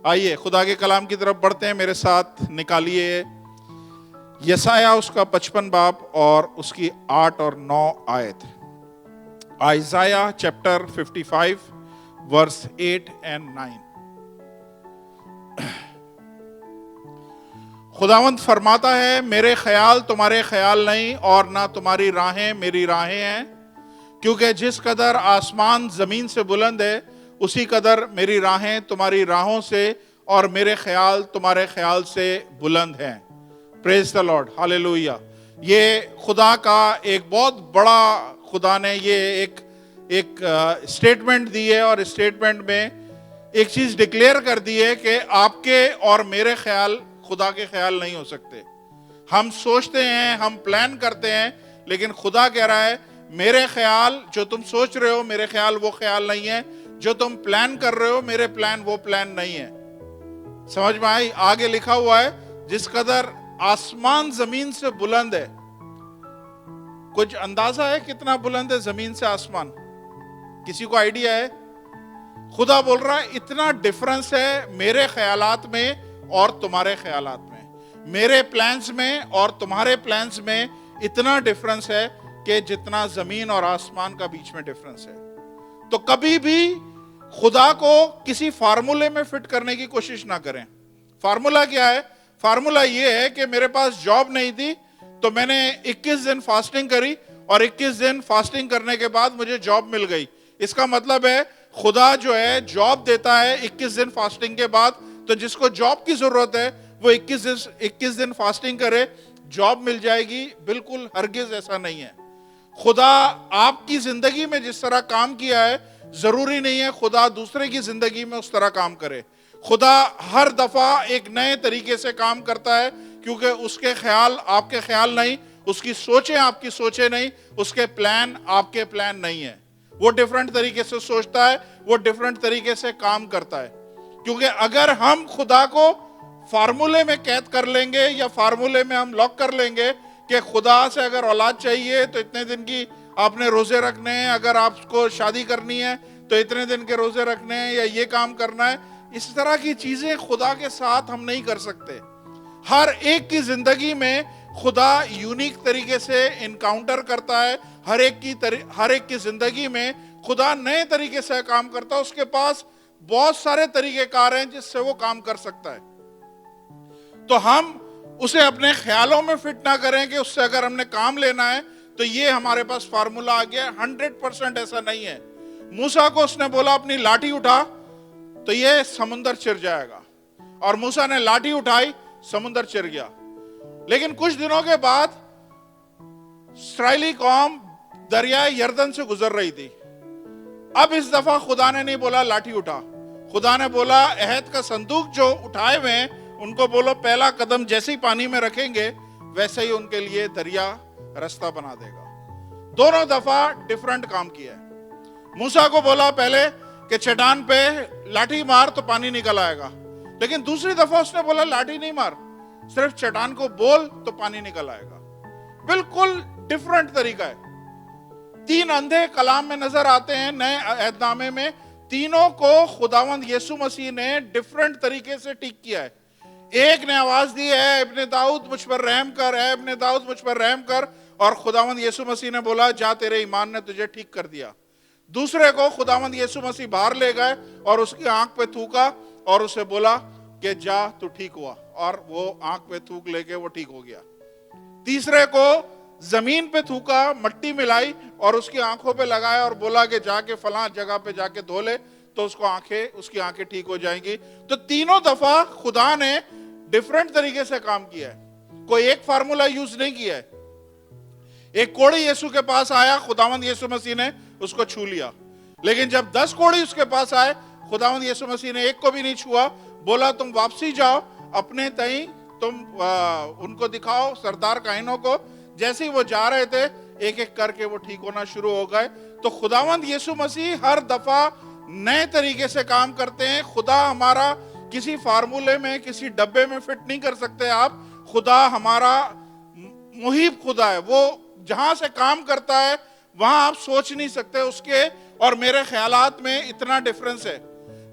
آئیے خدا کے کلام کی طرف بڑھتے ہیں، میرے ساتھ نکالیے یسایہ اس کا 55 باب اور اس کی 8 اور 9 آیت. آئزایہ چیپٹر 55 ورس 8 and 9. خداوند فرماتا ہے، میرے خیال تمہارے خیال نہیں اور نہ تمہاری راہیں میری راہیں ہیں، کیونکہ جس قدر آسمان زمین سے بلند ہے اسی قدر میری راہیں تمہاری راہوں سے اور میرے خیال تمہارے خیال سے بلند ہیں. پریز دی لارڈ، ہاللیلویہ. یہ خدا کا ایک بہت بڑا، خدا نے یہ ایک اسٹیٹمنٹ دی ہے، اور اسٹیٹمنٹ میں ایک چیز ڈکلیئر کر دی ہے کہ آپ کے اور میرے خیال خدا کے خیال نہیں ہو سکتے. ہم سوچتے ہیں، ہم پلان کرتے ہیں، لیکن خدا کہہ رہا ہے میرے خیال جو تم سوچ رہے ہو میرے خیال وہ خیال نہیں ہے، جو تم پلان کر رہے ہو میرے پلان وہ پلان نہیں ہے. سمجھ میں آئی؟ آگے لکھا ہوا ہے جس قدر آسمان زمین سے بلند ہے. کچھ اندازہ ہے کتنا بلند ہے زمین سے آسمان؟ کسی کو آئیڈیا ہے؟ خدا بول رہا ہے اتنا ڈفرنس ہے میرے خیالات میں اور تمہارے خیالات میں، میرے پلانز میں اور تمہارے پلانز میں اتنا ڈفرنس ہے کہ جتنا زمین اور آسمان کا بیچ میں ڈفرنس ہے. تو کبھی بھی خدا کو کسی فارمولے میں فٹ کرنے کی کوشش نہ کریں. فارمولا کیا ہے؟ فارمولا یہ ہے کہ میرے پاس جاب نہیں تھی تو میں نے 21 دن فاسٹنگ کری اور 21 دن فاسٹنگ کرنے کے بعد مجھے جاب مل گئی. اس کا مطلب ہے خدا جو ہے جاب دیتا ہے 21 دن فاسٹنگ کے بعد. تو جس کو جاب کی ضرورت ہے وہ 21 دن فاسٹنگ کرے، جاب مل جائے گی. بالکل ہرگز ایسا نہیں ہے. خدا آپ کی زندگی میں جس طرح کام کیا ہے ضروری نہیں ہے خدا دوسرے کی زندگی میں اس طرح کام کرے. خدا ہر دفعہ ایک نئے طریقے سے کام کرتا ہے، کیونکہ اس کے خیال آپ کے خیال نہیں، اس کی سوچیں آپ کی سوچیں نہیں، اس کے پلان آپ کے پلان نہیں ہیں. وہ ڈیفرنٹ طریقے سے سوچتا ہے، وہ ڈیفرنٹ طریقے سے کام کرتا ہے. کیونکہ اگر ہم خدا کو فارمولے میں قید کر لیں گے یا فارمولے میں ہم لاک کر لیں گے کہ خدا سے اگر اولاد چاہیے تو اتنے دن کی آپ نے روزے رکھنے ہیں، اگر آپ کو شادی کرنی ہے تو اتنے دن کے روزے رکھنے ہیں، یا یہ کام کرنا ہے، اس طرح کی چیزیں خدا کے ساتھ ہم نہیں کر سکتے. ہر ایک کی زندگی میں خدا یونیک طریقے سے انکاؤنٹر کرتا ہے. ہر ایک کی زندگی میں خدا نئے طریقے سے کام کرتا ہے. اس کے پاس بہت سارے طریقے کار ہیں جس سے وہ کام کر سکتا ہے. تو ہم اسے اپنے خیالوں میں فٹ نہ کریں کہ اس سے اگر ہم نے کام لینا ہے تو یہ ہمارے پاس فارمولا آ گیا. 100% ایسا نہیں ہے. موسیٰ کو اس نے بولا اپنی لاٹھی اٹھا تو یہ سمندر چر جائے گا، اور موسیٰ نے لاٹھی اٹھائی، سمندر چر گیا. لیکن کچھ دنوں کے بعد اسرائیلی قوم دریائے یردن سے گزر رہی تھی. اب اس دفعہ خدا نے نہیں بولا لاٹھی اٹھا، خدا نے بولا عہد کا صندوق جو اٹھائے ہوئے ہیں ان کو بولو پہلا قدم جیسے ہی پانی میں رکھیں گے ویسے ہی ان کے لیے دریا رستہ بنا دے گا. دونوں دفعہ ڈیفرنٹ کام کیا ہے. موسیٰ کو بولا پہلے کہ چٹان پہ لاٹھی مار تو پانی نکل آئے گا، لیکن دوسری دفعہ اس نے بولا لاٹھی نہیں مار، صرف چٹان کو بول تو پانی نکل آئے گا. بالکل ڈیفرنٹ طریقہ ہے. 3 اندھے کلام میں نظر آتے ہیں نئے عہد نامے میں. تینوں کو خداوند یسوع مسیح نے ڈیفرنٹ طریقے سے ٹھیک کیا ہے. ایک نے آواز دی ہے ابن داؤد مجھ پر رحم کر، اے ابن داؤد مجھ پر رحم کر، اور خداوند یسوع مسیح نے بولا جا تیرے ایمان نے تجھے ٹھیک کر دیا. دوسرے کو خداوند یسوع مسیح باہر لے گئے اور اس کی آنکھ پہ تھوکا اور اسے بولا کہ جا تو ٹھیک ہوا، اور وہ آنکھ پہ تھوک لے کے وہ ٹھیک ہو گیا. تیسرے کو زمین پہ تھوکا، مٹی ملائی اور اس کی آنکھوں پہ لگایا اور بولا کہ جا کے فلاں جگہ پہ جا کے دھو لے تو اس کی آنکھیں ٹھیک ہو جائیں گی. تو تینوں دفعہ خدا نے ڈیفرنٹ طریقے سے کام کیا ہے. کوئی ایک فارمولا یوز نہیں کیا ہے. ایک کوڑی یسوع کے پاس آیا، خداوند یسوع مسیح نے اس کو چھو لیا. لیکن جب 10 کوڑی اس کے پاس آئے خداوند یسوع مسیح نے ایک کو بھی نہیں چھوا. بولا تم واپسی جاؤ اپنے تئیں، تم ان کو دکھاؤ سردار کاہنوں کو. جیسے ہی وہ جا رہے تھے ایک ایک کر کے وہ ٹھیک ہونا شروع ہو گئے. تو خداوند یسوع مسیح ہر دفعہ نئے طریقے سے کام کرتے ہیں. خدا ہمارا کسی فارمولے میں کسی ڈبے میں فٹ نہیں کر سکتے آپ. خدا ہمارا محیط خدا ہے. وہ جہاں سے کام کرتا ہے وہاں آپ سوچ نہیں سکتے. اس کے اور میرے خیالات میں اتنا ڈیفرنس ہے.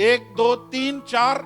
1 2 3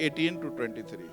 18 to 23।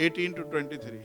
18 to 23।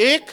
1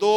2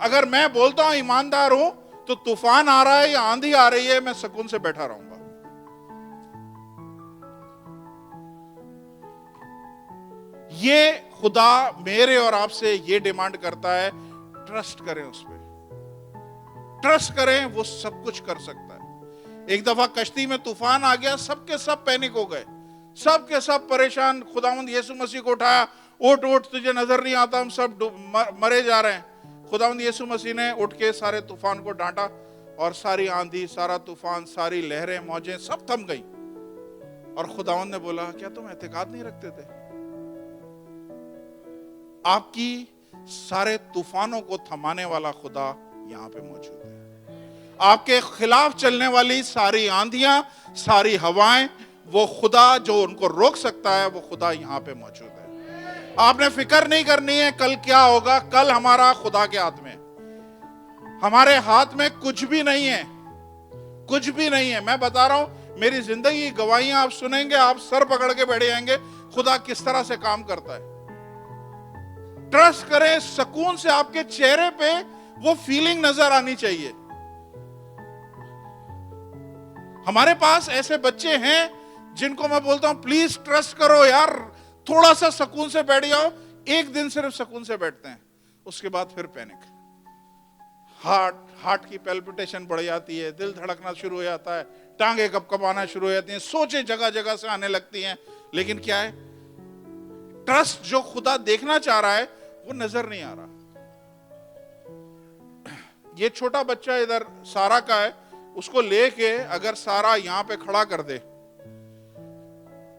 اگر میں بولتا ہوں ایماندار ہوں تو طوفان آ رہا ہے یا آندھی آ رہی ہے میں سکون سے بیٹھا رہوں گا. یہ خدا میرے اور آپ سے یہ ڈیمانڈ کرتا ہے, ٹرسٹ کریں اس پہ, ٹرسٹ کریں, وہ سب کچھ کر سکتا ہے. ایک دفعہ کشتی میں طوفان آ گیا, سب کے سب پینک ہو گئے, سب کے سب پریشان. خداوند یسوع مسیح کو اٹھایا, اٹھ اٹھ تجھے نظر نہیں آتا, ہم سب مرے جا رہے ہیں. خداوند یسوع مسیح نے اٹھ کے سارے طوفان کو ڈانٹا اور ساری آندھی, سارا طوفان, ساری لہریں, موجیں سب تھم گئی. اور خداوند نے بولا کیا تم اعتقاد نہیں رکھتے تھے؟ آپ کی سارے طوفانوں کو تھمانے والا خدا یہاں پہ موجود ہے. آپ کے خلاف چلنے والی ساری آندھیاں, ساری ہوائیں, وہ خدا جو ان کو روک سکتا ہے وہ خدا یہاں پہ موجود ہے. آپ نے فکر نہیں کرنی ہے کل کیا ہوگا, کل ہمارا خدا کے ہاتھ میں. ہمارے ہاتھ میں کچھ بھی نہیں ہے, کچھ بھی نہیں ہے. میں بتا رہا ہوں, میری زندگی کی گواہیاں آپ سنیں گے, آپ سر پکڑ کے بیٹھے جائیں گے خدا کس طرح سے کام کرتا ہے. ٹرسٹ کریں, سکون سے آپ کے چہرے پہ وہ فیلنگ نظر آنی چاہیے. ہمارے پاس ایسے بچے ہیں جن کو میں بولتا ہوں پلیز ٹرسٹ کرو یار, تھوڑا سا سکون سے بیٹھ جاؤ. ایک دن صرف سکون سے بیٹھتے ہیں, اس کے بعد پھر پینک, ہارٹ کی پیلپٹیشن بڑھ جاتی ہے, دل دھڑکنا شروع ہو جاتا ہے, ٹانگیں کپ کپ آنا شروع ہو جاتی ہیں, سوچیں جگہ جگہ سے آنے لگتی ہیں. لیکن کیا ہے, ٹرسٹ جو خدا دیکھنا چاہ رہا ہے وہ نظر نہیں آ رہا. یہ چھوٹا بچہ ادھر سارا کا ہے, اس کو لے کے اگر سارا یہاں پہ کھڑا کر دے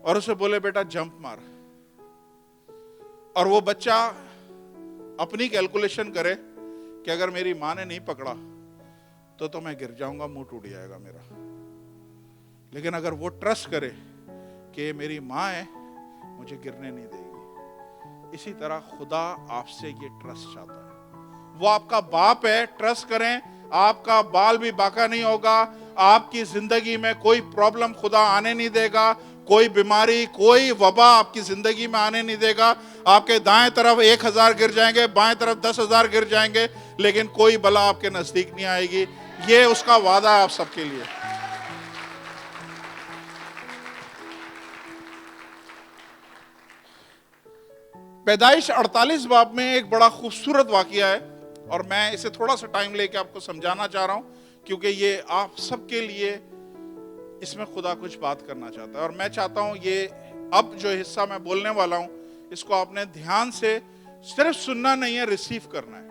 اور اسے بولے بیٹا جمپ مار, اور وہ بچہ اپنی کیلکولیشن کرے کہ اگر میری ماں نے نہیں پکڑا تو میں گر جاؤں گا, منہ ٹوٹ جائے گا میرا. لیکن اگر وہ ٹرسٹ کرے کہ میری ماں ہے, مجھے گرنے نہیں دے گی, اسی طرح خدا آپ سے یہ ٹرسٹ چاہتا ہے. وہ آپ کا باپ ہے, ٹرسٹ کریں, آپ کا بال بھی باقا نہیں ہوگا, آپ کی زندگی میں کوئی پرابلم خدا آنے نہیں دے گا, کوئی بیماری, کوئی وبا آپ کی زندگی میں آنے نہیں دے گا. آپ کے دائیں طرف 1000 گر جائیں گے, بائیں طرف 10,000 گر جائیں گے, لیکن کوئی بلا آپ کے نزدیک نہیں آئے گی. یہ اس کا وعدہ ہے آپ سب کے لیے. پیدائش 48 باب میں ایک بڑا خوبصورت واقعہ ہے, اور میں اسے تھوڑا سا ٹائم لے کے آپ کو سمجھانا چاہ رہا ہوں, کیونکہ یہ آپ سب کے لیے اس میں خدا کچھ بات کرنا چاہتا ہے. اور میں چاہتا ہوں یہ اب جو حصہ میں بولنے والا ہوں اس کو آپ نے دھیان سے صرف سننا نہیں ہے, ریسیو کرنا ہے.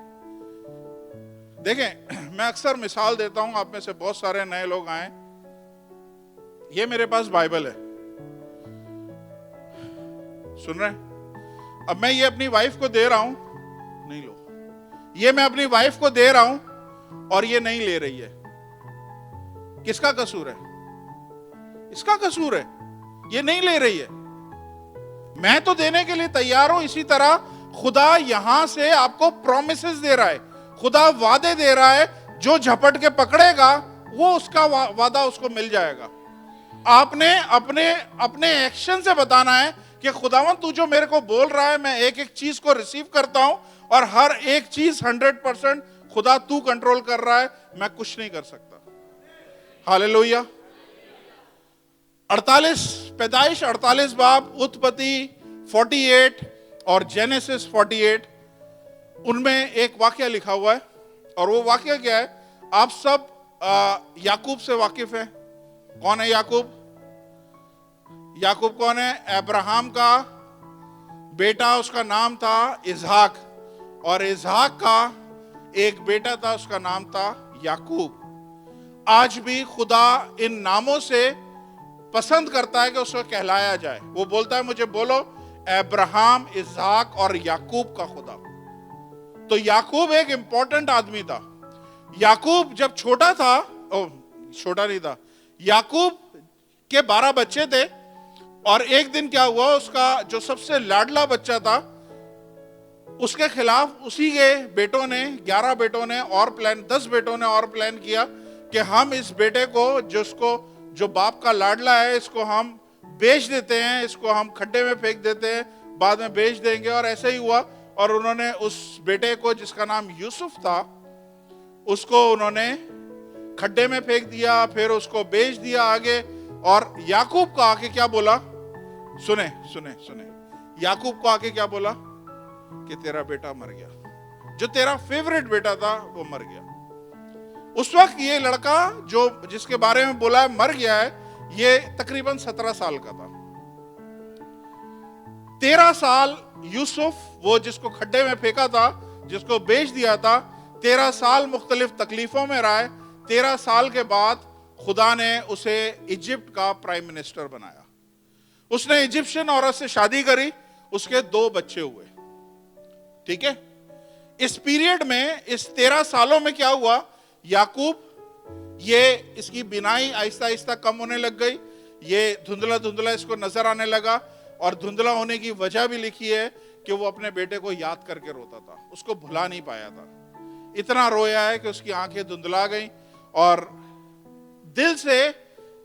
دیکھیں, میں اکثر مثال دیتا ہوں, آپ میں سے بہت سارے نئے لوگ آئیں. یہ میرے پاس بائبل ہے, سن رہے ہیں؟ اب میں یہ اپنی وائف کو دے رہا ہوں, نہیں لو, یہ میں اپنی وائف کو دے رہا ہوں اور یہ نہیں لے رہی ہے. کس کا قصور ہے؟ اس کا قصور ہے, یہ نہیں لے رہی ہے. میں تو دینے کے لیے تیار ہوں. اسی طرح خدا یہاں سے آپ کو پرومسز دے رہا ہے, خدا وعدے دے رہا ہے, جو جھپٹ کے پکڑے گا وہ اس کا وعدہ اس کو مل جائے گا. آپ نے اپنے ایکشن سے بتانا ہے کہ خداوند تو جو میرے کو بول رہا ہے, میں ایک ایک چیز کو ریسیو کرتا ہوں, اور ہر ایک چیز 100% خدا تو کنٹرول کر رہا ہے, میں کچھ نہیں کر سکتا. ہاللویہ. 48 پیدائش 48 باب, اتپتی 48 اور جینیسس 48, ان میں ایک واقعہ لکھا ہوا ہے. اور وہ واقعہ کیا ہے؟ آپ سب یعقوب سے واقف ہیں. کون ہے یعقوب؟ یعقوب کون ہے؟ ابراہم کا بیٹا, اس کا نام تھا اسحاق, اور اسحاق کا ایک بیٹا تھا, اس کا نام تھا یعقوب. آج بھی خدا ان ناموں سے پسند کرتا ہے کہ اس کو کہلایا جائے. وہ بولتا ہے مجھے بولو ابراہم, اسحاق اور یعقوب کا خدا. تو یعقوب ایک امپورٹنٹ آدمی تھا. یعقوب جب چھوٹا تھا, چھوٹا نہیں تھا, یعقوب کے 12 بچے تھے, اور ایک دن کیا ہوا, اس کا جو سب سے لاڈلا بچہ تھا اس کے خلاف اسی کے بیٹوں نے, 11 بیٹوں نے اور 10 بیٹوں نے اور پلان کیا کہ ہم اس بیٹے کو, جو باپ کا لاڈلا ہے, اس کو ہم بیچ دیتے ہیں, اس کو ہم کھڈے میں پھینک دیتے ہیں, بعد میں بیچ دیں گے. اور ایسا ہی ہوا, اور انہوں نے اس بیٹے کو, جس کا نام یوسف تھا, اس کو انہوں نے کھڈے میں پھینک دیا, پھر اس کو بیچ دیا آگے. اور یعقوب کو آ کے کیا بولا؟ سنیں سنیں سنیں, یعقوب کو آ کے کیا بولا کہ تیرا بیٹا مر گیا, جو تیرا فیورٹ بیٹا تھا وہ مر گیا. اس وقت یہ لڑکا جو جس کے بارے میں بولا ہے مر گیا ہے, یہ تقریباً 17 سال کا تھا. 13 سال یوسف, وہ جس کو کھڈے میں پھینکا تھا, جس کو بیچ دیا تھا, 13 سال مختلف تکلیفوں میں رہا ہے. 13 سال کے بعد خدا نے اسے ایجپٹ کا پرائم منسٹر بنایا. اس نے ایجپشن عورت سے شادی کری, اس کے 2 بچے ہوئے. ٹھیک ہے, اس پیریڈ میں, اس 13 سالوں میں کیا ہوا؟ یعقوب, یہ اس کی بینائی آہستہ آہستہ کم ہونے لگ گئی, یہ دھندلا دھندلا اس کو نظر آنے لگا. اور دھندلا ہونے کی وجہ بھی لکھی ہے کہ وہ اپنے بیٹے کو یاد کر کے روتا تھا, اس کو بھلا نہیں پایا تھا. اتنا رویا ہے کہ اس کی آنکھیں دھندلا گئیں, اور دل سے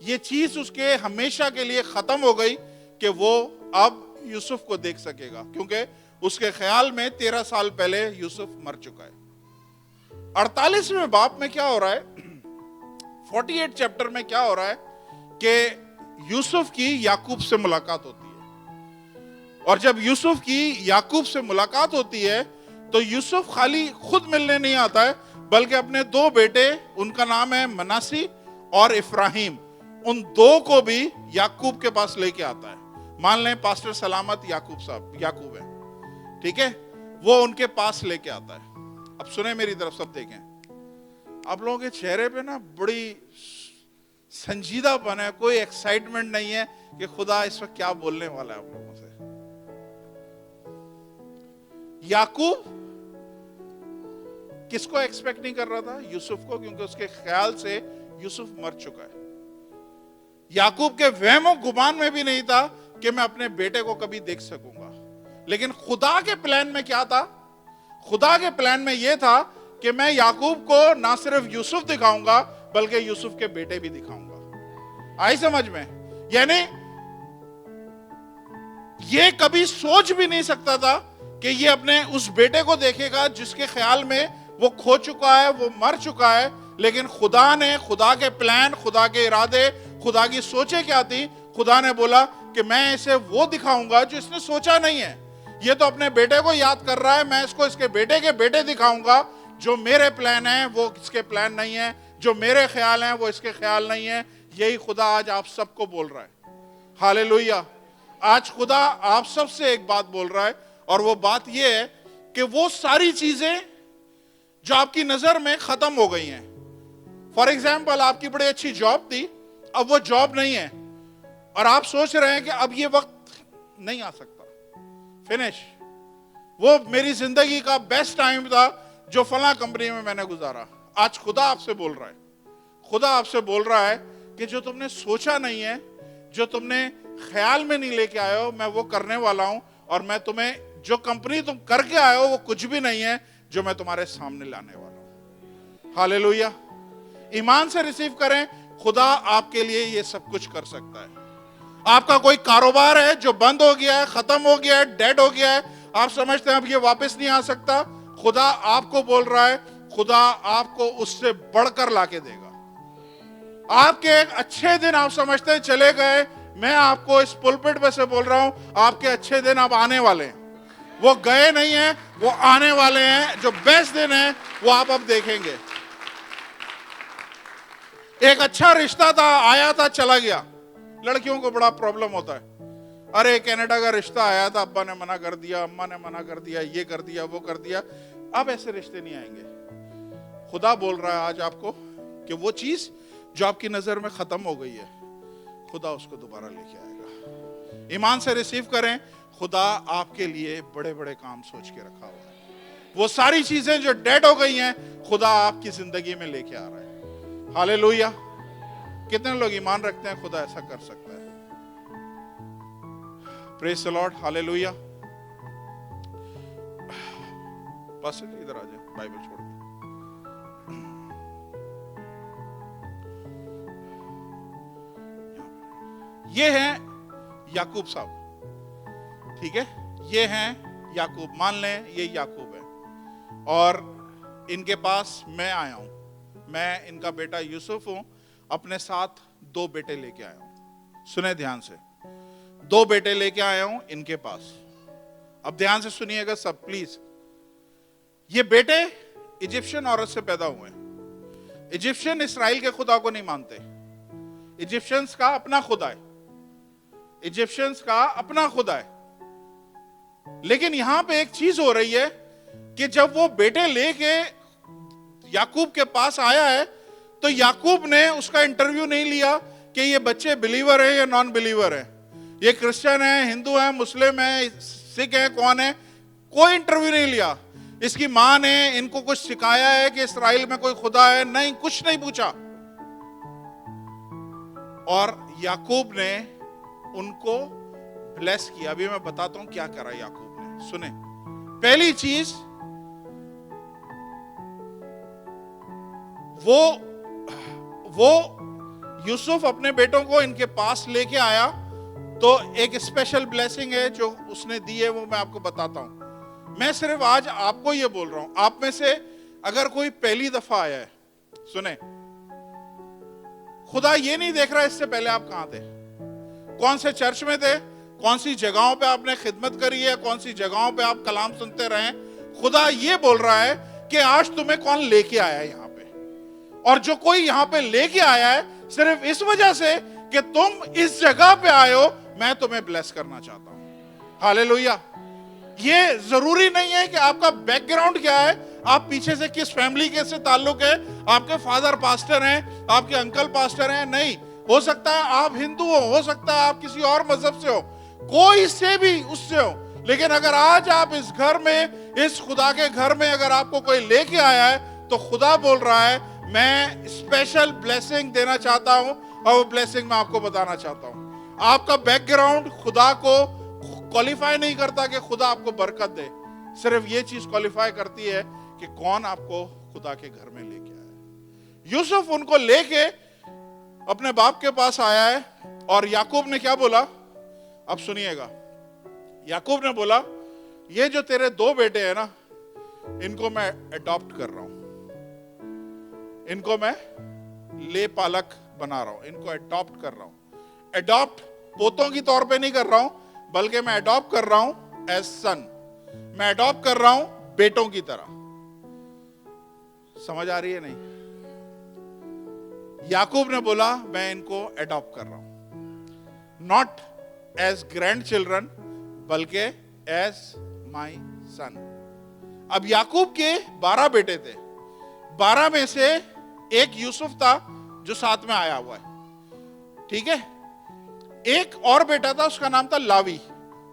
یہ چیز اس کے ہمیشہ کے لیے ختم ہو گئی کہ وہ اب یوسف کو دیکھ سکے گا, کیونکہ اس کے خیال میں 13 سال پہلے یوسف مر چکا ہے. 48ویں باب میں کیا ہو رہا ہے, 48 چیپٹر میں کیا ہو رہا ہے کہ یوسف کی یعقوب سے ملاقات ہوتی ہے. اور جب یوسف کی یعقوب سے ملاقات ہوتی ہے تو یوسف خالی خود ملنے نہیں آتا ہے, بلکہ اپنے 2 بیٹے, ان کا نام ہے مناسی اور افراہیم, ان 2 کو بھی یعقوب کے پاس لے کے آتا ہے. مان لیں پاسٹر سلامت یعقوب ہے, ٹھیک ہے, وہ ان کے پاس لے کے آتا ہے. اب سنیں میری طرف, سب دیکھیں. آپ لوگوں کے چہرے پہ نا بڑی سنجیدہ پن ہے, کوئی ایکسائٹمنٹ نہیں ہے کہ خدا اس وقت کیا بولنے والا ہے آپ لوگوں سے. یعقوب کس کو ایکسپیکٹ نہیں کر رہا تھا؟ یوسف کو, کیونکہ اس کے خیال سے یوسف مر چکا ہے. یعقوب کے وہم و گمان میں بھی نہیں تھا کہ میں اپنے بیٹے کو کبھی دیکھ سکوں گا. لیکن خدا کے پلان میں کیا تھا؟ خدا کے پلان میں یہ تھا کہ میں یعقوب کو نہ صرف یوسف دکھاؤں گا بلکہ یوسف کے بیٹے بھی دکھاؤں گا. آئی سمجھ میں؟ یعنی یہ کبھی سوچ بھی نہیں سکتا تھا کہ یہ اپنے اس بیٹے کو دیکھے گا جس کے خیال میں وہ کھو چکا ہے, وہ مر چکا ہے. لیکن خدا نے, خدا کے پلان, خدا کے ارادے, خدا کی سوچیں کیا تھی؟ خدا نے بولا کہ میں اسے وہ دکھاؤں گا جو اس نے سوچا نہیں ہے. یہ تو اپنے بیٹے کو یاد کر رہا ہے, میں اس کو اس کے بیٹے دکھاؤں گا. جو میرے پلان ہیں وہ اس کے پلان نہیں ہے, جو میرے خیال ہیں وہ اس کے خیال نہیں ہے. یہی خدا آج آپ سب کو بول رہا ہے. ہاللیلویا. آج خدا آپ سب سے ایک بات بول رہا ہے, اور وہ بات یہ ہے کہ وہ ساری چیزیں جو آپ کی نظر میں ختم ہو گئی ہیں. فار ایگزامپل, آپ کی بڑی اچھی جاب تھی, اب وہ جاب نہیں ہے, اور آپ سوچ رہے ہیں کہ اب یہ وقت نہیں آ سکتا, فنش. وہ میری زندگی کا بیسٹ ٹائم تھا جو فلاں کمپنی میں نے گزارا. آج خدا آپ سے بول رہا ہے, خدا آپ سے بول رہا ہے کہ جو تم نے سوچا نہیں ہے, جو تم نے خیال میں نہیں لے کے آئے ہو, میں وہ کرنے والا ہوں. اور میں تمہیں, جو کمپنی تم کر کے آئے ہو وہ کچھ بھی نہیں ہے جو میں تمہارے سامنے لانے والا ہوں. ہاللیلویا. ایمان سے ریسیو کریں, خدا آپ کے لیے یہ سب کچھ کر سکتا ہے. آپ کا کوئی کاروبار ہے جو بند ہو گیا ہے, ختم ہو گیا ہے, ڈیڈ ہو گیا ہے, آپ سمجھتے ہیں اب یہ واپس نہیں آ سکتا, خدا آپ کو بول رہا ہے, خدا آپ کو اس سے بڑھ کر لا کے دے گا. آپ کے ایک اچھے دن آپ سمجھتے ہیں چلے گئے, میں آپ کو اس پلپٹ پہ سے بول رہا ہوں, آپ کے اچھے دن اب آنے والے ہیں. وہ گئے نہیں ہیں, وہ آنے والے ہیں. جو بیسٹ دن ہیں وہ آپ اب دیکھیں گے. ایک اچھا رشتہ تھا, آیا تھا, چلا گیا. لڑکیوں کو بڑا پرابلم ہوتا ہے. ارے کینیڈا کا رشتہ آیا تھا, ابا نے منع کر دیا, اماں نے منع کر دیا, یہ کر دیا, وہ کر دیا. اب ایسے رشتے نہیں آئیں گے. خدا بول رہا ہے آج آپ کو کہ وہ چیز جو آپ کی نظر میں ختم ہو گئی ہے, خدا اس کو دوبارہ لے کے آئے گا. ایمان سے ریسیو کریں, خدا آپ کے لیے بڑے بڑے کام سوچ کے رکھا ہوا ہے. وہ ساری چیزیں جو ڈیڈ ہو گئی ہیں, خدا آپ کی زندگی میں لے کے آ رہا ہے. ہاللیلویا. کتنے لوگ ایمان رکھتے ہیں خدا ایسا کر سکتا ہے؟ پریز دی لارڈ. ہاللیلویا. بس ادھر آ جائیں, بائبل چھوڑ کے. یہ ہیں یعقوب صاحب, ٹھیک ہے, یہ ہیں یعقوب. مان لیں یہ یعقوب ہے, اور ان کے پاس میں آیا ہوں، میں ان کا بیٹا یوسف ہوں، اپنے ساتھ 2 بیٹے لے کے آیا ہوں. سنیں دھیان سے، 2 بیٹے لے کے آیا ہوں ان کے پاس. اب دھیان سے سنیے گا سب پلیز. یہ بیٹے ایجپشن عورت سے پیدا ہوئے ہیں. ایجپشن اسرائیل کے خدا کو نہیں مانتے. ایجپشنز کا اپنا خدا ہے، ایجپشنز کا اپنا خدا ہے. لیکن یہاں پہ ایک چیز ہو رہی ہے کہ جب وہ بیٹے لے کے یعقوب کے پاس آیا ہے تو یعقوب نے اس کا انٹرویو نہیں لیا کہ یہ بچے بلیور ہیں یا نان بلیور ہیں، یہ کرسچن ہیں، ہندو ہیں، مسلم ہیں، سکھ ہیں، کون ہیں. کوئی انٹرویو نہیں لیا. اس کی ماں نے ان کو کچھ سکھایا ہے کہ اسرائیل میں کوئی خدا ہے؟ نہیں، کچھ نہیں پوچھا. اور یعقوب نے ان کو بلیس کیا. ابھی میں بتاتا ہوں کیا کرا یعقوب نے. سنیں، پہلی چیز وہ یوسف اپنے بیٹوں کو ان کے پاس لے کے آیا تو ایک اسپیشل بلیسنگ ہے جو اس نے دی ہے، وہ میں آپ کو بتاتا ہوں. میں صرف آج آپ کو یہ بول رہا ہوں، آپ میں سے اگر کوئی پہلی دفعہ آیا ہے، سنیں، خدا یہ نہیں دیکھ رہا اس سے پہلے آپ کہاں تھے، کون سے چرچ میں تھے، کون سی جگہوں پہ آپ نے خدمت کری ہے، کون سی جگہوں پہ آپ کلام سنتے رہے. خدا یہ بول رہا ہے کہ آج تمہیں کون لے کے آیا ہے یہاں پہ. اور جو کوئی یہاں پہ لے کے آیا ہے صرف اس وجہ سے کہ تم اس جگہ پہ آئے ہو، میں تمہیں بلیس کرنا چاہتا ہوں. ہالےلویا. یہ ضروری نہیں ہے کہ آپ کا بیک گراؤنڈ کیا ہے، آپ پیچھے سے کس فیملی کے سے تعلق ہے، آپ کے فادر پاسٹر ہیں، آپ کے انکل پاسٹر ہیں. نہیں، ہو سکتا ہے آپ ہندو ہو سکتا ہے آپ کسی اور مذہب سے ہو، کوئی سے بھی اس سے ہو. لیکن اگر آج آپ اس گھر میں، اس خدا کے گھر میں اگر آپ کو کوئی لے کے آیا ہے تو خدا بول رہا ہے میں اسپیشل بلیسنگ دینا چاہتا ہوں. اور وہ بلیسنگ میں آپ کو بتانا چاہتا ہوں. آپ کا بیک گراؤنڈ خدا کو کوالیفائی نہیں کرتا کہ خدا آپ کو برکت دے. صرف یہ چیز کوالیفائی کرتی ہے کہ کون آپ کو خدا کے گھر میں لے کے آیا ہے. یوسف ان کو لے کے اپنے باپ کے پاس آیا ہے اور یعقوب نے کیا بولا؟ اب سنیے گا. یعقوب نے بولا یہ جو تیرے 2 بیٹے ہیں نا، ان کو میں اڈاپٹ کر رہا ہوں، ان کو میں لے پالک بنا رہا ہوں، ان کو اڈاپٹ کر رہا ہوں. اڈاپٹ پوتوں کی طور پہ نہیں کر رہا ہوں، بلکہ میں اڈاپٹ کر رہا ہوں ایز سن. میں اڈاپٹ کر رہا ہوں بیٹوں کی طرح. سمجھ آ رہی ہے نہیں؟ یعقوب نے بولا میں ان کو اڈاپٹ کر رہا ہوں، ناٹ ایز گرینڈ چلڈرن بلکہ ایز مائی سن. اب یعقوب کے 12 بیٹے تھے. 12 میں سے ایک یوسف تھا جو ساتھ میں آیا ہوا ہے، ٹھیک ہے. ایک اور بیٹا تھا، اس کا نام تھا لاوی.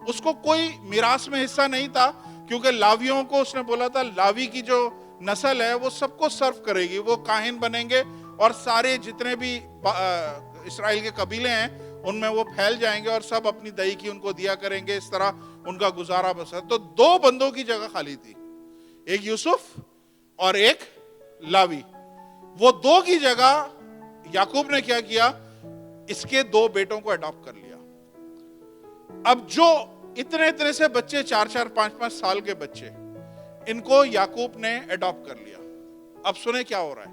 اس کو کوئی میراث میں حصہ نہیں تھا کیونکہ لاویوں کو اس نے بولا تھا لاوی کی جو نسل ہے وہ سب کو سرو کرے گی، وہ کاہن بنیں گے اور سارے جتنے بھی اسرائیل کے قبیلے ہیں ان میں وہ پھیل جائیں گے اور سب اپنی دہی کی ان کو دیا کریں گے. اس طرح ان کا گزارا بسر. تو 2 بندوں کی جگہ خالی تھی، ایک یوسف اور ایک لاوی. وہ 2 کی جگہ یعقوب نے کیا کیا؟ اس کے 2 بیٹوں کو اڈاپٹ کر لیا. اب جو اتنے سے بچے 4 5 سال کے بچے، ان کو یعقوب نے اڈاپٹ کر لیا. اب سنیں کیا ہو رہا ہے.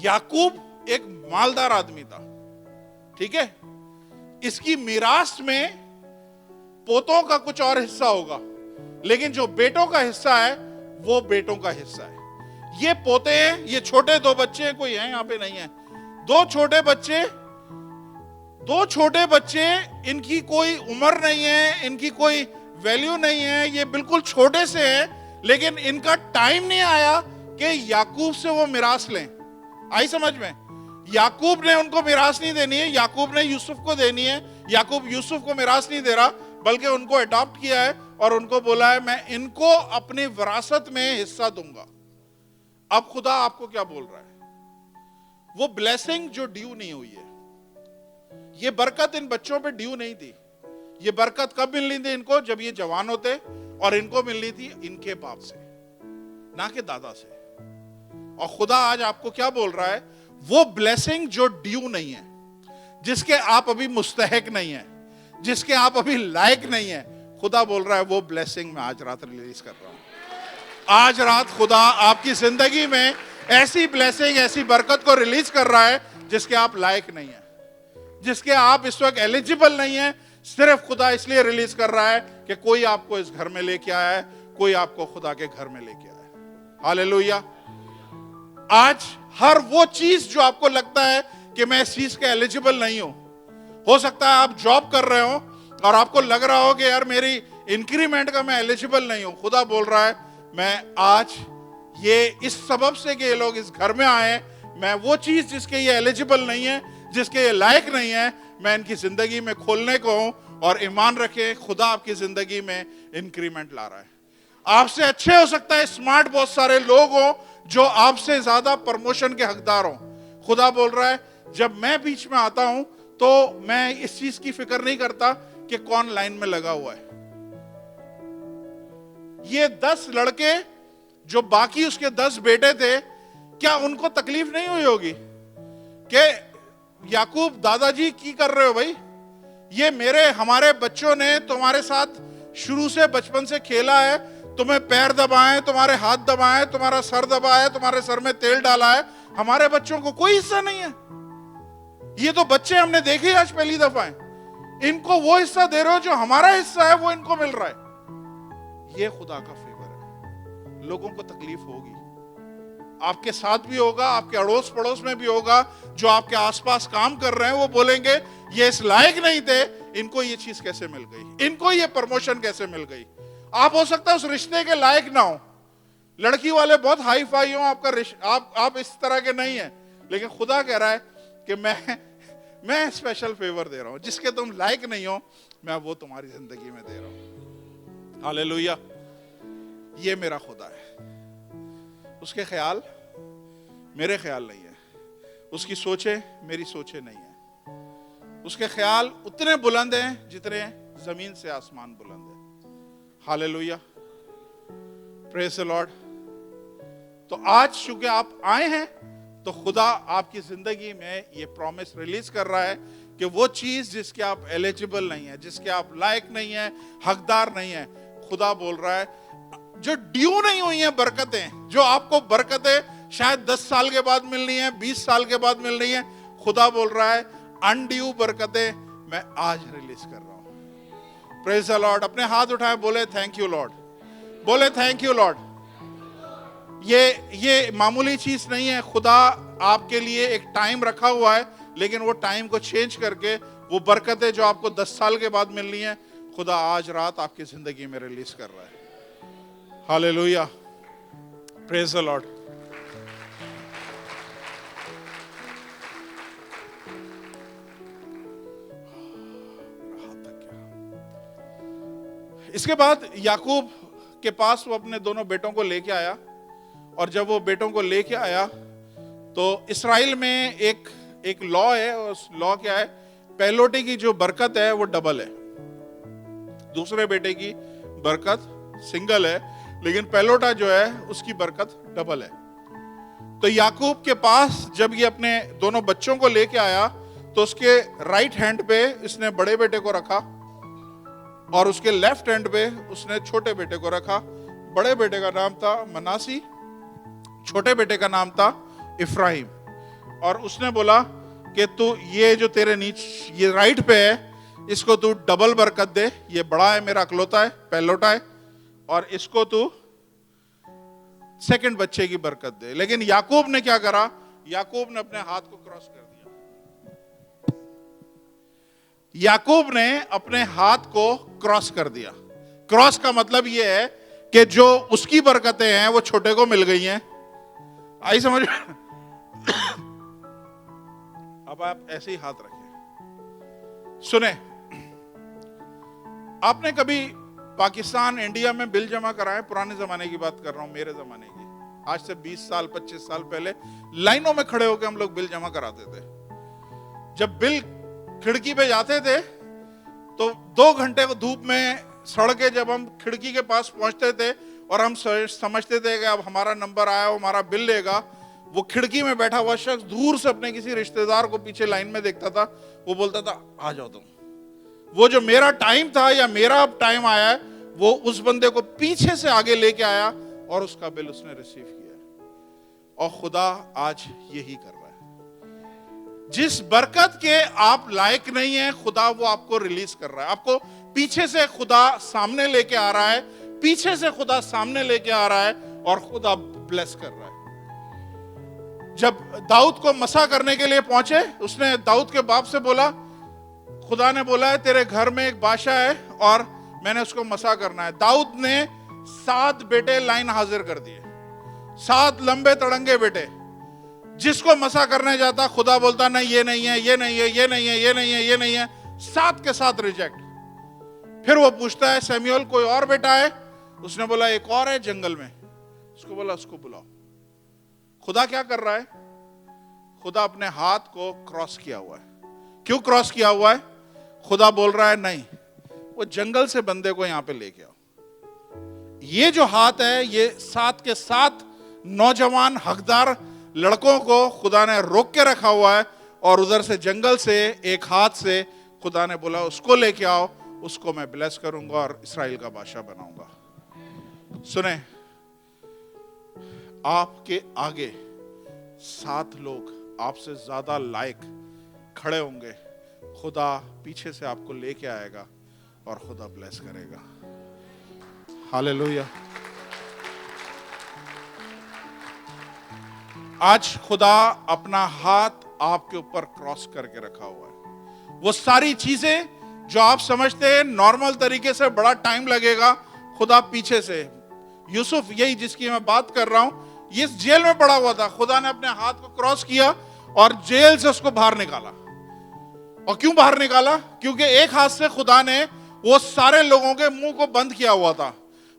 یعقوب ایک مالدار آدمی تھا، ٹھیک ہے. اس کی میراث میں پوتوں کا کچھ اور حصہ ہوگا، لیکن جو بیٹوں کا حصہ ہے وہ بیٹوں کا حصہ ہے. یہ پوتے ہیں، یہ چھوٹے 2 بچے ہیں، کوئی ہیں یہاں پہ نہیں ہیں، 2 چھوٹے بچے. ان کی کوئی عمر نہیں ہے، ان کی کوئی ویلیو نہیں ہے، یہ بالکل چھوٹے سے ہیں. لیکن ان کا ٹائم نہیں آیا کہ یعقوب سے وہ میراث لیں. آئی سمجھ میں؟ یعقوب نے ان کو میراث نہیں دینی ہے، یعقوب نے یوسف کو دینی ہے. یعقوب یوسف کو میراث نہیں دے رہا بلکہ ان کو اڈاپٹ کیا ہے اور ان کو بولا ہے میں ان کو اپنی وراثت میں حصہ دوں گا. اب خدا آپ کو کیا بول رہا ہے؟ وہ بلیسنگ جو ڈیو نہیں ہوئی ہے، یہ برکت ان بچوں پہ ڈیو نہیں تھی. یہ برکت کب ملنی تھی ان کو؟ جب یہ جوان ہوتے، اور ان کو ملنی تھی ان کے باپ سے، نہ کہ دادا سے. اور خدا آج آپ کو کیا بول رہا ہے؟ وہ بلیسنگ جو ڈیو نہیں ہے، جس کے آپ ابھی مستحق نہیں ہیں، جس کے آپ ابھی لائق نہیں ہیں، خدا بول رہا ہے وہ بلیسنگ میں آج رات ریلیز کر رہا ہوں. آج رات خدا آپ کی زندگی میں ایسی بلیسنگ ایسی برکت کو ریلیز کر رہا ہے جس کے آپ لائق نہیں ہیں, جس کے آپ اس وقت ایلیجیبل نہیں ہیں. صرف خدا اس لیے ریلیز کر رہا ہے کہ کوئی آپ کو اس گھر میں لے کے آیا ہے, کوئی آپ کو خدا کے گھر میں لے کے آیا ہے. ہاللیلویا. آج ہر وہ چیز جو آپ کو لگتا ہے کہ میں اس چیز کے ایلیجیبل نہیں ہوں, ہو سکتا ہے آپ جاب کر رہے ہو اور آپ کو لگ رہا ہو کہ یار میری انکریمنٹ کا میں ایلیجیبل نہیں ہوں. خدا بول رہا ہے میں آج یہ اس سبب سے کہ یہ لوگ اس گھر میں آئے, میں وہ چیز جس کے یہ ایلیجیبل نہیں ہے, جس کے یہ لائق نہیں ہے, میں ان کی زندگی میں کھولنے کو ہوں. اور ایمان رکھیں, خدا آپ کی زندگی میں انکریمنٹ لا رہا ہے. آپ سے اچھے ہو سکتا ہے اسمارٹ بہت سارے لوگ ہوں جو آپ سے زیادہ پرموشن کے حقدار ہوں. خدا بول رہا ہے جب میں بیچ میں آتا ہوں تو میں اس چیز کی فکر نہیں کرتا کہ کون لائن میں لگا ہوا ہے. یہ 10 لڑکے جو باقی اس کے 10 بیٹے تھے, کیا ان کو تکلیف نہیں ہوئی ہوگی کہ یعقوب دادا جی کی کر رہے ہو بھائی, یہ ہمارے بچوں نے تمہارے ساتھ شروع سے بچپن سے کھیلا ہے, تمہیں پیر دبائے, تمہارے ہاتھ دبائے, تمہارا سر دبائے, تمہارے سر میں تیل ڈالا ہے, ہمارے بچوں کو کوئی حصہ نہیں ہے. یہ تو بچے ہم نے دیکھے آج پہلی دفعہ ہیں, ان کو وہ حصہ دے رہے ہو جو ہمارا حصہ ہے وہ ان کو مل رہا ہے. یہ خدا کا فیور ہے. لوگوں کو تکلیف ہوگی, آپ کے ساتھ بھی ہوگا, آپ کے اڑوس پڑوس میں بھی ہوگا, جو آپ کے آس پاس کام کر رہے ہیں وہ بولیں گے یہ اس لائق نہیں تھے, ان کو یہ چیز کیسے مل گئی, ان کو یہ پروموشن کیسے مل گئی. آپ ہو سکتا ہے اس رشتے کے لائق نہ ہو, لڑکی والے بہت ہائی فائی ہوں, آپ اس طرح کے نہیں ہیں, لیکن خدا کہہ رہا ہے کہ میں اسپیشل فیور دے رہا ہوں, جس کے تم لائق نہیں ہو میں وہ تمہاری زندگی میں دے رہا ہوں. ہاللیلویا. یہ میرا خدا ہے, اس کے خیال میرے خیال نہیں ہے, اس کی سوچیں میری سوچیں نہیں ہیں. اس کے خیال اتنے بلند ہیں جتنے زمین سے آسمان بلند ہے. ہاللیلویا. پریز دی لارڈ. تو آج چونکہ آپ آئے ہیں تو خدا آپ کی زندگی میں یہ پرومس ریلیز کر رہا ہے کہ وہ چیز جس کے آپ ایلیجیبل نہیں ہیں, جس کے آپ لائق نہیں ہیں, حقدار نہیں ہیں, خدا بول رہا ہے جو ڈیو نہیں ہوئی ہیں برکتیں, جو آپ کو برکتیں شاید 10 سال کے بعد ملنی ہیں, 20 سال کے بعد ملنی ہیں, خدا بول رہا ہے انڈیو برکتیں میں آج ریلیز کر رہا ہوں. پریز دی لارڈ. اپنے ہاتھ اٹھائیں, بولے تھینک یو لارڈ, بولے تھینک یو لارڈ. یہ معمولی چیز نہیں ہے. خدا آپ کے لیے ایک ٹائم رکھا ہوا ہے, لیکن وہ ٹائم کو چینج کر کے وہ برکتیں جو آپ کو 10 سال کے بعد ملنی ہیں, خدا آج رات آپ کی زندگی میں ریلیز کر رہا ہے. ہاللیلویا. پریز دی لارڈ. اس کے بعد یعقوب کے پاس وہ اپنے دونوں بیٹوں کو لے کے آیا, اور جب وہ بیٹوں کو لے کے آیا تو اسرائیل میں ایک لا ہے, اور اس لا کیا ہے, پہلوٹے کی جو برکت ہے وہ ڈبل ہے, دوسرے بیٹے کی برکت سنگل ہے, لیکن پہلوٹا جو ہے اس کی برکت ڈبل ہے. تو یعقوب کے پاس جب یہ اپنے دونوں بچوں کو لے کے آیا تو اس کے رائٹ ہینڈ پہ اس نے بڑے بیٹے کو رکھا, اور اس کے لیفٹ ہینڈ پہ اس نے چھوٹے بیٹے کو رکھا. بڑے بیٹے کا نام تھا مناسی, چھوٹے بیٹے کا نام تھا افراہیم. اور اس نے بولا کہ تو یہ جو تیرے نیچے یہ رائٹ پہ ہے اس کو تو ڈبل برکت دے, یہ بڑا ہے میرا اکلوتا ہے, پہلوٹا ہے, اور اس کو تو سیکنڈ بچے کی برکت دے. لیکن یعقوب نے کیا کرا, یعقوب نے اپنے ہاتھ کو کراس کر دیا. یعقوب نے اپنے ہاتھ کو کراس کر دیا. کراس کا مطلب یہ ہے کہ جو اس کی برکتیں ہیں وہ چھوٹے کو مل گئی ہیں. آئی سمجھ؟ اب آپ ایسے ہی ہاتھ رکھیں. سنیں, آپ نے کبھی پاکستان انڈیا میں بل جمع کرائے؟ پرانے زمانے کی بات کر رہا ہوں, میرے زمانے کی, آج سے 20 سال 25 سال پہلے لائنوں میں کھڑے ہو کے ہم لوگ بل جمع کراتے تھے. جب بل کھڑکی پہ جاتے تھے تو 2 گھنٹے کو دھوپ میں سڑ کے جب ہم کھڑکی کے پاس پہنچتے تھے اور ہم سمجھتے تھے کہ اب ہمارا نمبر آیا, وہ ہمارا بل لے گا, وہ کھڑکی میں بیٹھا ہوا شخص دور سے اپنے کسی رشتہ دار کو پیچھے لائن میں دیکھتا تھا, وہ بولتا تھا آ جاؤ تم. وہ جو میرا ٹائم تھا یا میرا اب ٹائم آیا ہے, وہ اس بندے کو پیچھے سے آگے لے کے آیا اور اس کا بل اس نے ریسیو کیا ہے. اور خدا آج یہی کر رہا ہے. جس برکت کے آپ لائق نہیں ہیں, خدا وہ آپ کو ریلیز کر رہا ہے. آپ کو پیچھے سے خدا سامنے لے کے آ رہا ہے, پیچھے سے خدا سامنے لے کے آ رہا ہے, اور خدا بلیس کر رہا ہے. جب داؤد کو مسا کرنے کے لیے پہنچے, اس نے داؤد کے باپ سے بولا, خدا نے بولا ہے تیرے گھر میں ایک بادشاہ ہے اور میں نے اس کو مسا کرنا ہے. داؤد نے 7 بیٹے لائن حاضر کر دیے, 7 لمبے تڑنگے بیٹے. جس کو مسا کرنے جاتا خدا بولتا نہیں, یہ نہیں ہے, یہ نہیں ہے, یہ نہیں ہے, یہ نہیں ہے, یہ نہیں ہے, 7 کے 7 ریجیکٹ. پھر وہ پوچھتا ہے سیموئل کوئی اور بیٹا ہے؟ اس نے بولا ایک اور ہے جنگل میں. اس کو بولا اس کو بلاؤ. خدا کیا کر رہا ہے؟ خدا اپنے ہاتھ کو کراس کیا ہوا ہے. کیوں کراس کیا ہوا ہے؟ خدا بول رہا ہے نہیں, وہ جنگل سے بندے کو یہاں پہ لے کے آؤ. یہ جو ہاتھ ہے, یہ 7 کے 7 نوجوان حقدار لڑکوں کو خدا نے روک کے رکھا ہوا ہے, اور ادھر سے جنگل سے ایک ہاتھ سے خدا نے بولا اس کو لے کے آؤ, اس کو میں بلیس کروں گا اور اسرائیل کا بادشاہ بناؤں گا. سنیں, آپ کے آگے 7 لوگ آپ سے زیادہ لائق کھڑے ہوں گے. خدا پیچھے سے آپ کو لے کے آئے گا اور خدا بلیس کرے گا. ہاللویا. آج خدا اپنا ہاتھ آپ کے اوپر کراس کر کے رکھا ہوا ہے. وہ ساری چیزیں جو آپ سمجھتے ہیں نارمل طریقے سے بڑا ٹائم لگے گا, خدا پیچھے سے. یوسف, یہی جس کی میں بات کر رہا ہوں, یہ جیل میں پڑا ہوا تھا, خدا نے اپنے ہاتھ کو کراس کیا اور جیل سے اس کو باہر نکالا. اور کیوں باہر نکالا؟ کیونکہ ایک ہاتھ سے خدا نے وہ سارے لوگوں کے منہ کو بند کیا ہوا تھا.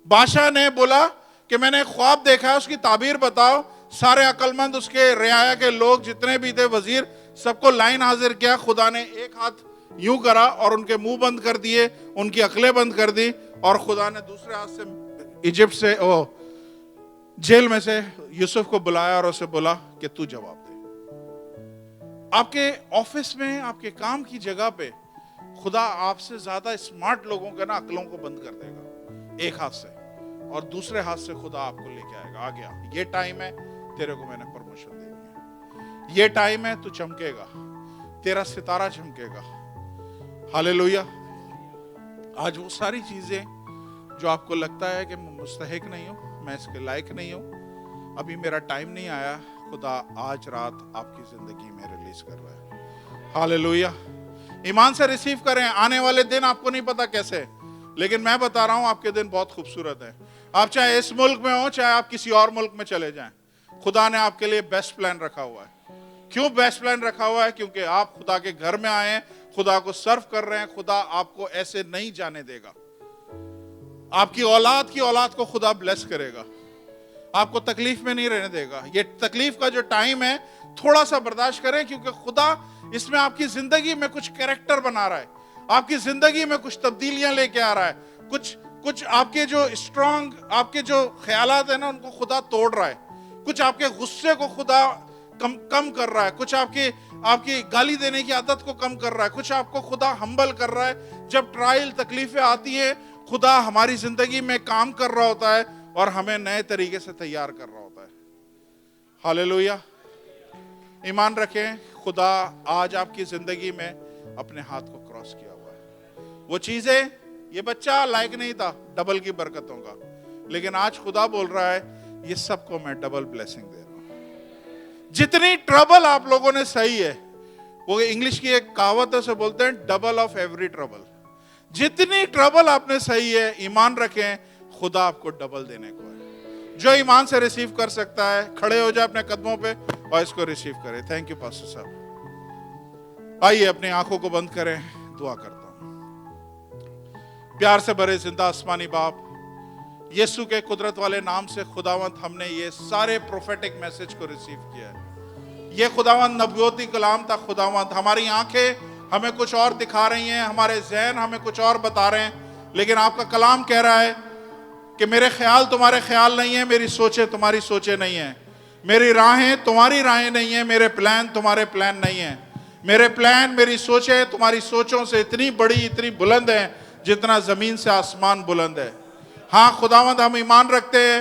بادشاہ نے بولا کہ میں نے خواب دیکھا ہے, اس کی تعبیر بتاؤ. سارے عقل مند اس کے رعایا کے لوگ جتنے بھی تھے, وزیر, سب کو لائن حاضر کیا. خدا نے ایک ہاتھ یوں کرا اور ان کے منہ بند کر دیے, ان کی عقلیں بند کر دی, اور خدا نے دوسرے ہاتھ سے ایجپٹ سے جیل میں سے یوسف کو بلایا اور اسے بولا کہ تو جواب دے. آپ کے آفس میں, آپ کے کام کی جگہ پہ خدا آپ سے زیادہ اسمارٹ لوگوں کے عقلوں کو بند کر دے گا ایک ہاتھ سے, اور دوسرے ہاتھ سے خدا آپ کو لے کے آئے گا. آ گیا, یہ ٹائم ہے تیرے کو میں نے پرموشن دینی ہے, یہ ٹائم ہے تو چمکے گا, تیرا ستارہ چمکے گا. ہاللویا. آج وہ ساری چیزیں جو آپ کو لگتا ہے کہ میں مستحق نہیں ہوں, میں اس کے لائق نہیں ہوں, ابھی میرا ٹائم نہیں آیا, خدا آج رات آپ کی زندگی میں ریلیز کر رہا ہے. ہاللویا. ایمان سے ریسیو کریں. آنے والے دن آپ کو نہیں پتا کیسے, لیکن میں بتا رہا ہوں آپ کے دن بہت خوبصورت ہیں. آپ چاہے اس ملک میں ہو, چاہے آپ کسی اور ملک میں چلے جائیں, خدا نے آپ کے لیے بیسٹ پلان رکھا ہوا ہے. کیوں بیسٹ پلان رکھا ہوا ہے؟ کیونکہ آپ خدا کے گھر میں آئے ہیں, خدا کو سرو کر رہے ہیں. خدا آپ کو ایسے نہیں جانے دے گا. آپ کی اولاد کو خدا بلیس کرے گا, آپ کو تکلیف میں نہیں رہنے دے گا. یہ تکلیف کا جو ٹائم ہے تھوڑا سا برداشت کریں, کیونکہ خدا اس میں آپ کی زندگی میں کچھ کریکٹر بنا رہا ہے, آپ کی زندگی میں کچھ تبدیلیاں لے کے آ رہا ہے. کچھ آپ کے جو اسٹرانگ, آپ کے جو خیالات ہیں نا, ان کو خدا توڑ رہا ہے. کچھ آپ کے غصے کو خدا کم کر رہا ہے. کچھ آپ کی گالی دینے کی عادت کو کم کر رہا ہے. کچھ آپ کو خدا ہمبل کر رہا ہے. جب ٹرائل, تکلیفیں آتی ہیں, خدا ہماری زندگی میں کام کر رہا ہوتا ہے اور ہمیں نئے طریقے سے تیار کر رہا ہوتا ہے. ہاللویا. ایمان رکھیں, خدا آج آپ کی زندگی میں اپنے ہاتھ کو کراس کیا ہوا ہے. وہ چیزیں, یہ بچہ لائق نہیں تھا ڈبل کی برکتوں کا, لیکن آج خدا بول رہا ہے یہ سب کو میں ڈبل بلیسنگ دے رہا ہوں. جتنی ٹربل آپ لوگوں نے سہی ہے, وہ انگلش کی ایک کہاوت ہے, اسے بولتے ہیں ڈبل آف ایوری ٹربل. جتنی ٹربل آپ نے سہی ہے, ایمان رکھیں خدا آپ کو ڈبل دینے کو ہے. جو ایمان سے ریسیو کر سکتا ہے کھڑے ہو جائے اپنے قدموں پہ اور اس کو ریسیو کرے. تھینک یو پاسٹر صاحب. آئیے اپنی آنکھوں کو بند کریں, دعا کرتا ہوں. پیار سے بھرے زندہ آسمانی باپ, یسوع کے قدرت والے نام سے خداوند ہم نے یہ سارے پروفیٹک میسج کو ریسیو کیا ہے. یہ خداوند نبوتی کلام تھا. خداوند ہماری آنکھیں ہمیں کچھ اور دکھا رہی ہیں, ہمارے ذہن ہمیں کچھ اور بتا رہے ہیں, لیکن آپ کا کلام کہہ رہا ہے کہ میرے خیال تمہارے خیال نہیں ہیں, میری سوچیں تمہاری سوچیں نہیں ہیں, میری راہیں تمہاری راہیں نہیں ہیں, میرے پلان تمہارے پلان نہیں ہیں. میرے پلان, میری سوچیں تمہاری سوچوں سے اتنی بڑی, اتنی بلند ہیں جتنا زمین سے آسمان بلند ہے. ہاں خداوند, ہم ایمان رکھتے ہیں